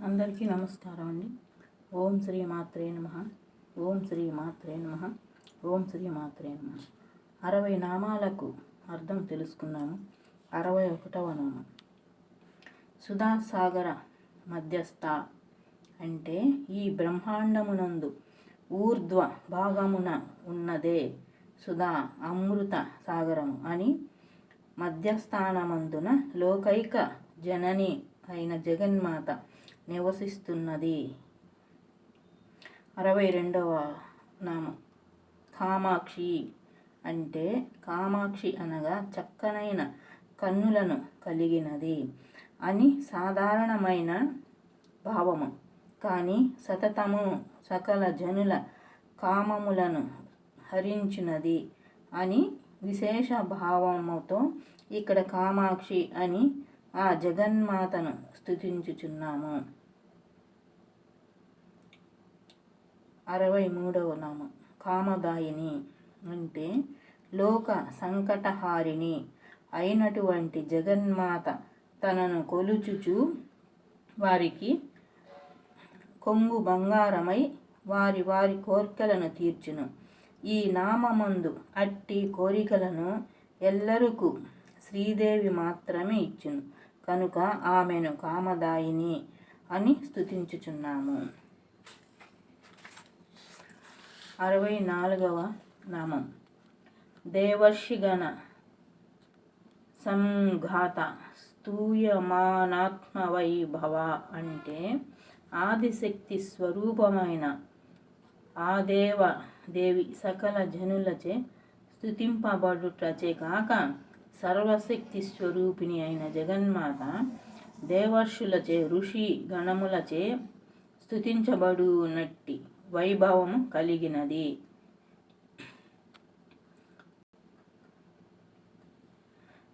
అందరికీ నమస్కారం అండి. ఓం శ్రీ మాత్రే నమః. ఓం శ్రీ మాత్రే నమః. ఓం శ్రీ మాత్రే నమః. 60 నామాలకు అర్థం తెలుసుకున్నాము. 61వ నామం సుధాసాగర మధ్యస్థ అంటే ఈ బ్రహ్మాండమునందు ఊర్ధ్వ భాగమున ఉన్నదే సుధా అమృత సాగరము అని మధ్యస్థానమందున లోకైక జనని అయిన జగన్మాత నివసిస్తున్నది. 62వ నామం కామాక్షి అంటే కామాక్షి అనగా చక్కనైన కన్నులను కలిగినది అని సాధారణమైన భావము. కానీ సతతము సకల జనుల కామములను హరించినది అని విశేష భావముతో ఇక్కడ కామాక్షి అని ఆ జగన్మాతను స్తుతించుచున్నాము. 63వ నామం కామదాయిని అంటే లోక సంకటహారిణి అయినటువంటి జగన్మాత తనను కొలుచుచు వారికి కొంగు బంగారమై వారి వారి కోర్కెలను తీర్చును. ఈ నామమందు అట్టి కోరికలను ఎల్లరకు శ్రీదేవి మాత్రమే ఇచ్చును కనుక ఆమెను కామదాయిని అని స్తుతించుచున్నాము. 64వ నామం దేవర్షిగణ సంఘాత స్తూయమానాత్మవైభవ అంటే ఆదిశక్తి స్వరూపమైన ఆ దేవి సకల జనులచే స్తుతింపబడుటచే కాక సర్వశక్తి స్వరూపిణి అయిన జగన్మాత దేవర్షులచే ఋషి గణములచే స్తుతించబడునట్టి వైభవము కలిగినది.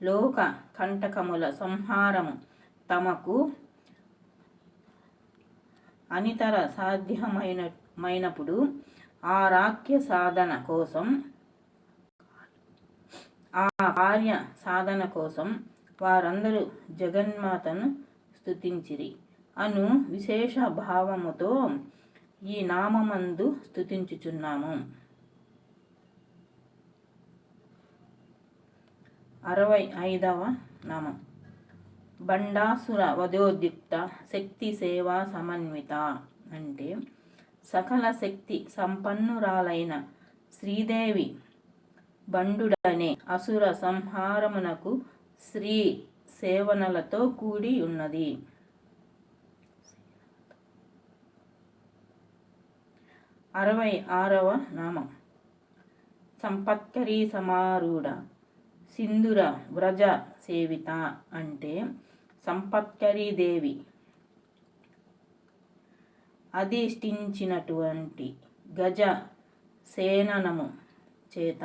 లోక కంటకముల సంహారము తమకు అనితర సాధ్యమైనప్పుడు ఆరాక్య సాధన కోసం ఆ కార్య సాధన కోసం వారందరూ జగన్మాతను స్తుతించిరి అను విశేష భావముతో ఈ నామమందు స్తుతించుచున్నాము. 65వ నామం బండాసుర వధోద్యుక్త శక్తి సేవా సమన్విత అంటే సకల శక్తి సంపన్నురాలైన శ్రీదేవి బండుడనే అసుర సంహారమునకు శ్రీ సేవనలతో కూడి ఉన్నది. 66వ నామం సంపత్కరీ సమారూఢ సింధుర వ్రజ సేవిత అంటే సంపత్కరీ దేవి అధిష్ఠించినటువంటి గజ సేననము చేత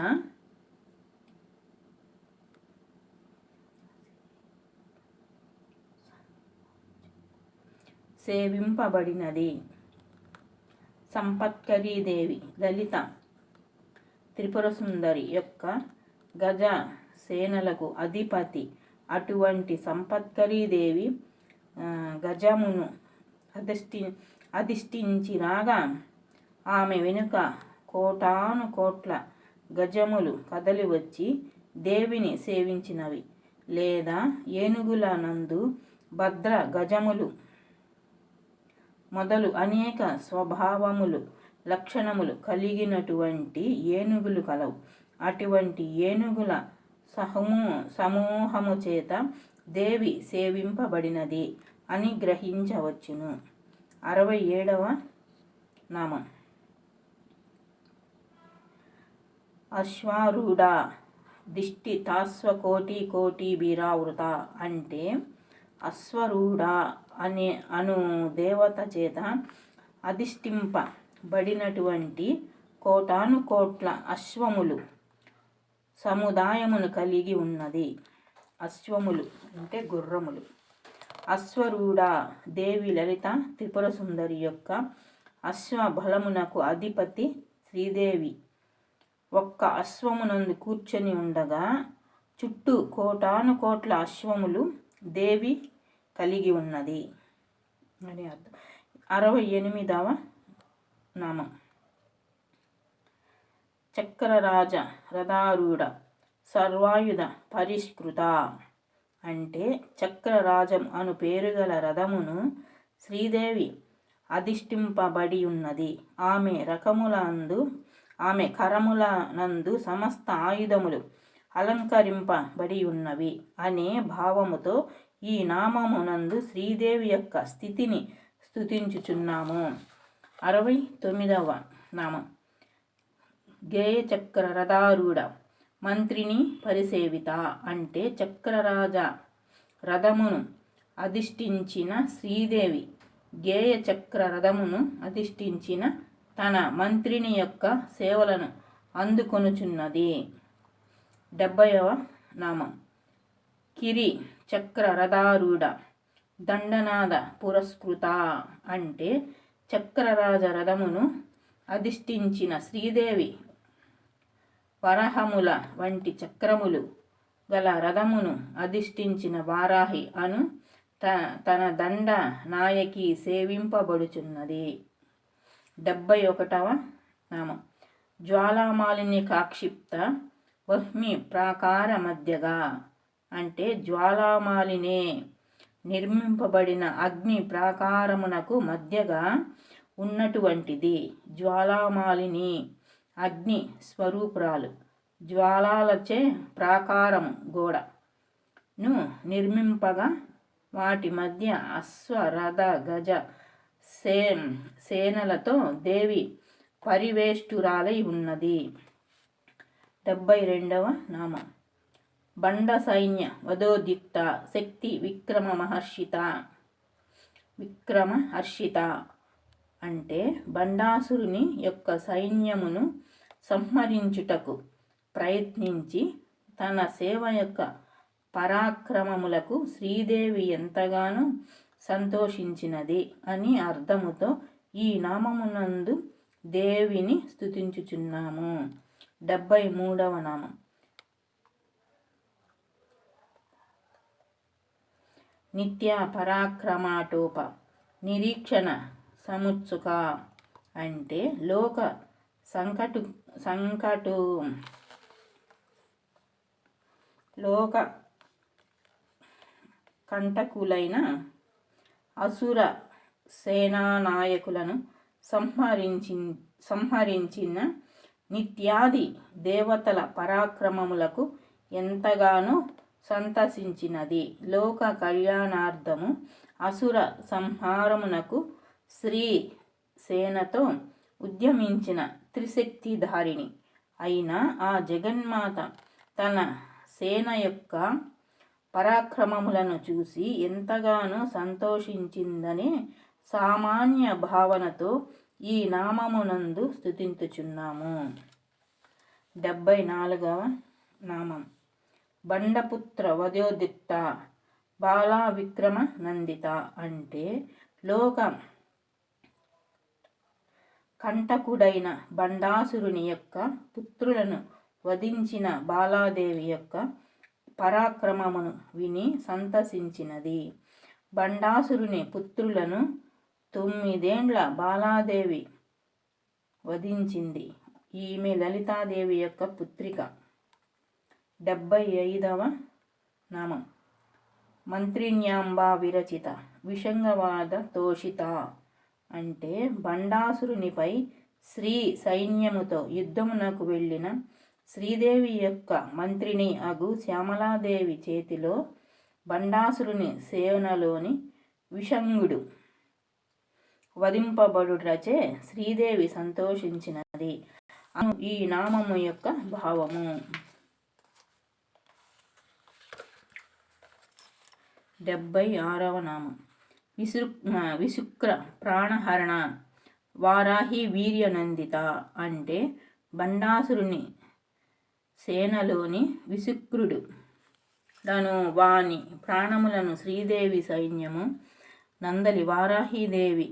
సేవింపబడినది. సంపత్కరీ దేవి లలిత త్రిపుర సుందరి యొక్క గజ సేనలకు అధిపతి. అటువంటి సంపత్కరీ దేవి గజమును అధిష్ఠించిరాగా ఆమె వెనుక కోటాను కోట్ల గజములు కదలి వచ్చి దేవిని సేవించినవి లేదా ఏనుగుల నందు భద్ర గజములు మొదలు అనేక స్వభావములు లక్షణములు కలిగినటువంటి ఏనుగులు కలవు. అటువంటి ఏనుగుల సమూహము చేత దేవి సేవింపబడినది అని గ్రహించవచ్చును. 67వ నామం అశ్వారూఢ దిష్టి తాస్వకోటి కోటి బీరావృత అంటే అశ్వరూఢ అను దేవత చేత అధిష్ఠింపబడినటువంటి కోటాను కోట్ల అశ్వములు సముదాయమును కలిగి ఉన్నది. అశ్వములు అంటే గుర్రములు. అశ్వరూఢ దేవి లలిత త్రిపుర సుందరి యొక్క అశ్వబలమునకు అధిపతి శ్రీదేవి ఒక్క అశ్వమునందు కూర్చొని ఉండగా చుట్టూ కోటాను కోట్ల అశ్వములు దేవి కలిగి ఉన్నది. అని అర్థం. 68వ నామం చక్రరాజ రథారూఢ సర్వాయుధ పరిష్కృత అంటే చక్రరాజం అను పేరు గల రథమును శ్రీదేవి అధిష్ఠింపబడి ఉన్నది. ఆమె కరములనందు సమస్త ఆయుధములు అలంకరింపబడి ఉన్నవి అనే భావముతో ఈ నామమునందు శ్రీదేవి యొక్క స్థితిని స్తుతించుచున్నాము. 69వ నామం గేయ చక్ర రథారూఢ మంత్రిని పరిసేవిత అంటే చక్రరాజ రథమును అధిష్ఠించిన శ్రీదేవి గేయ చక్ర రథమును అధిష్ఠించిన తన మంత్రిని యొక్క సేవలను అందుకొనుచున్నది. 70వ నామం కిరి చక్ర రథారూఢ దండనాద పురస్కృత అంటే చక్రరాజ రథమును అధిష్ఠించిన శ్రీదేవి వరహముల వంటి చక్రములు గల రథమును అధిష్ఠించిన వారాహి అను తన దండ నాయకి సేవింపబడుచున్నది. 71వ నామం జ్వాలామాలిని కాక్షిప్త వహ్మి ప్రాకార మధ్యగా అంటే జ్వాలామాలినే నిర్మింపబడిన అగ్ని ప్రాకారమునకు మధ్యగా ఉన్నటువంటిది. జ్వాలామాలిని అగ్ని స్వరూపురాలు. జ్వాలాలచే ప్రాకారము గోడను నిర్మింపగా వాటి మధ్య అశ్వరథ గజ సేనలతో దేవి పరివేష్టురాలై ఉన్నది. 72వ నామం బండ సైన్య వధోద్యుక్త శక్తి విక్రమహర్షిత అంటే బండాసురుని యొక్క సైన్యమును సంహరించుటకు ప్రయత్నించి తన సేవ యొక్క పరాక్రమములకు శ్రీదేవి ఎంతగానో సంతోషించినది అని అర్థముతో ఈ నామమునందు దేవిని స్తుతించుచున్నాము. 73వ నామం నిత్య పరాక్రమాటోప నిరీక్షణ సముత్సుక అంటే లోక కంటకులైన అసుర సేనానాయకులను సంహరించిన నిత్యాది దేవతల పరాక్రమములకు ఎంతగానో సంతసించినది. లోక కళ్యాణార్థము అసుర సంహారమునకు శ్రీ సేనతో ఉద్యమించిన త్రిశక్తిధారిణి అయిన ఆ జగన్మాత తన సేన యొక్క పరాక్రమములను చూసి ఎంతగానో సంతోషించిందనే సామాన్య భావనతో ఈ నామమునందు స్తుతించుచున్నాము. 74వ నామం బండపుత్ర వధోద్యుక్త బాలా విక్రమ నందిత అంటే లోక కంటకుడైన బండాసురుని యొక్క పుత్రులను వధించిన బాలాదేవి యొక్క పరాక్రమమును విని సంతసించినది. బండాసురుని పుత్రులను 9 ఏండ్ల బాలాదేవి వధించింది. ఈమె లలితాదేవి యొక్క పుత్రిక. 75వ నామం మంత్రిణ్యాంబా విరచిత విషంగవాద తోషిత అంటే బండాసురునిపై శ్రీ సైన్యముతో యుద్ధమునకు వెళ్ళిన శ్రీదేవి యొక్క మంత్రిని అగు శ్యామలాదేవి చేతిలో బండాసురుని సేనలోని విషంగుడు వధింపబడుటచే శ్రీదేవి సంతోషించినది అను ఈ నామము యొక్క భావము. 76వ నామం విశుక్ర ప్రాణహరణ వారాహి వీర్యనందిత అంటే బండాసురుని సేనలోని విశుక్రుడు వాని ప్రాణములను శ్రీదేవి సైన్యము నందలి వారాహీదేవి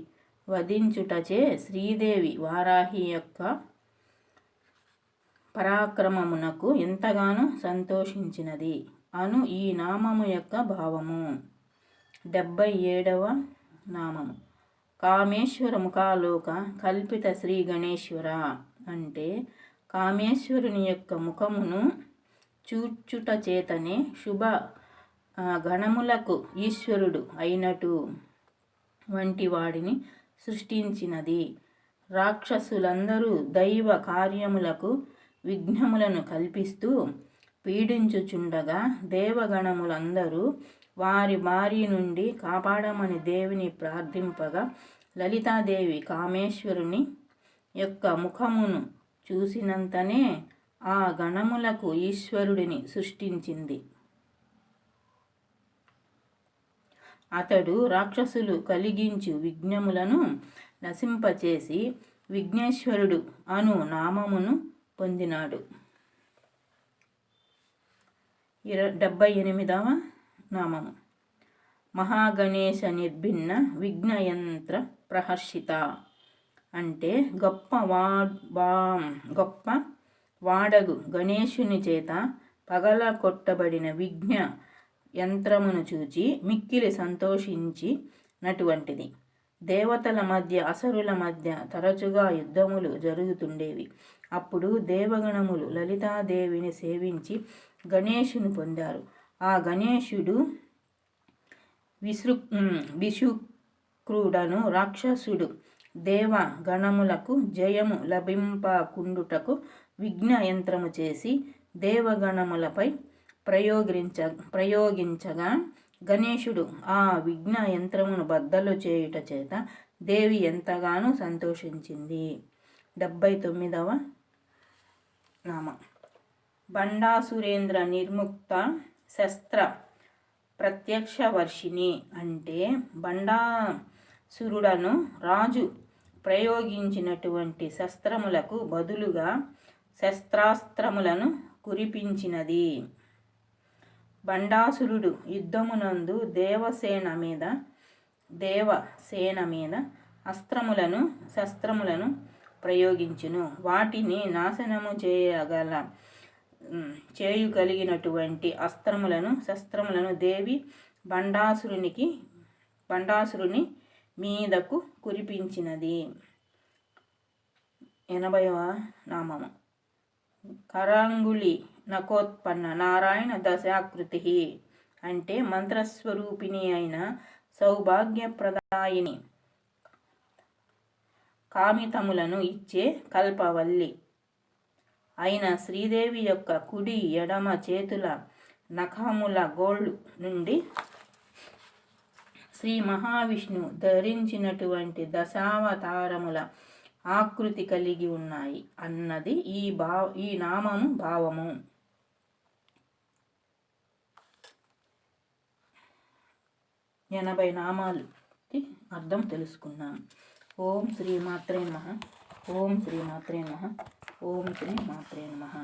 వధించుటచే శ్రీదేవి వారాహి యొక్క పరాక్రమమునకు ఎంతగానో సంతోషించినది అను ఈ నామము యొక్క భావము. 77వ నామము. కామేశ్వర ముఖాలోక కల్పిత శ్రీ గణేశ్వర అంటే కామేశ్వరుని యొక్క ముఖమును చూచుట చేతనే శుభ గణములకు ఈశ్వరుడు అయినటు వంటి వాడిని సృష్టించినది. రాక్షసులందరూ దైవ కార్యములకు విఘ్నములను కల్పిస్తూ పీడించుచుండగా దేవగణములందరూ వారి బారి నుండి కాపాడమని దేవిని ప్రార్థింపగా లలితాదేవి కామేశ్వరుని యొక్క ముఖమును చూసినంతనే ఆ గణములకు ఈశ్వరుడిని సృష్టించింది. అతడు రాక్షసులు కలిగించు విఘ్నములను నశింపచేసి విఘ్నేశ్వరుడు అను నామమును పొందినాడు. 78వ నామము. మహాగణేశ నిర్భిన్న విఘ్నయంత్ర ప్రహర్షిత అంటే గొప్ప వాడగు గణేశుని చేత పగలగొట్టబడిన విఘ్న యంత్రమును చూచి మిక్కిలి సంతోషించినటువంటిది. దేవతల మధ్య అసురుల మధ్య తరచుగా యుద్ధములు జరుగుతుండేవి. అప్పుడు దేవగణములు లలితాదేవిని సేవించి గణేశుని పొందారు. ఆ గణేశుడు విశుక్రుడను రాక్షసుడు దేవ గణములకు జయము లభింపకుండుటకు విఘ్న యంత్రము చేసి దేవగణములపై ప్రయోగించగా గణేశుడు ఆ విఘ్న యంత్రమును బద్దలు చేయుట చేత దేవి ఎంతగానో సంతోషించింది. 79వ నామం. బండాసురేంద్ర నిర్ముక్త శస్త్ర ప్రత్యక్ష వర్షిణి అంటే బండాసురుడను రాజు ప్రయోగించినటువంటి శస్త్రములకు బదులుగా శస్త్రాస్త్రములను కురిపించినది. బండాసురుడు యుద్ధమునందు దేవసేన మీద అస్త్రములను శస్త్రములను ప్రయోగించును. వాటిని నాశనము చేయగలిగినటువంటి అస్త్రములను శస్త్రములను దేవి బండాసురుని మీదకు కురిపించినది. 80వ నామము. కరాంగుళి నకోత్పన్న నారాయణ దశాకృతి అంటే మంత్రస్వరూపిణి అయిన సౌభాగ్యప్రదాయిని కామితములను ఇచ్చే కల్పవల్లి అయిన శ్రీదేవి యొక్క కుడి ఎడమ చేతుల నఖముల గోళ్ళు నుండి శ్రీ మహావిష్ణు ధరించినటువంటి దశావతారముల ఆకృతి కలిగి ఉన్నాయి అన్నది ఈ నామము భావము. 80 నామాలకి అర్థం తెలుసుకున్నాం. ఓం శ్రీ మాత్రే నమః. ఓం శ్రీ మాత్రే నమః. ఓం శ్రీ మాత్రే నమః.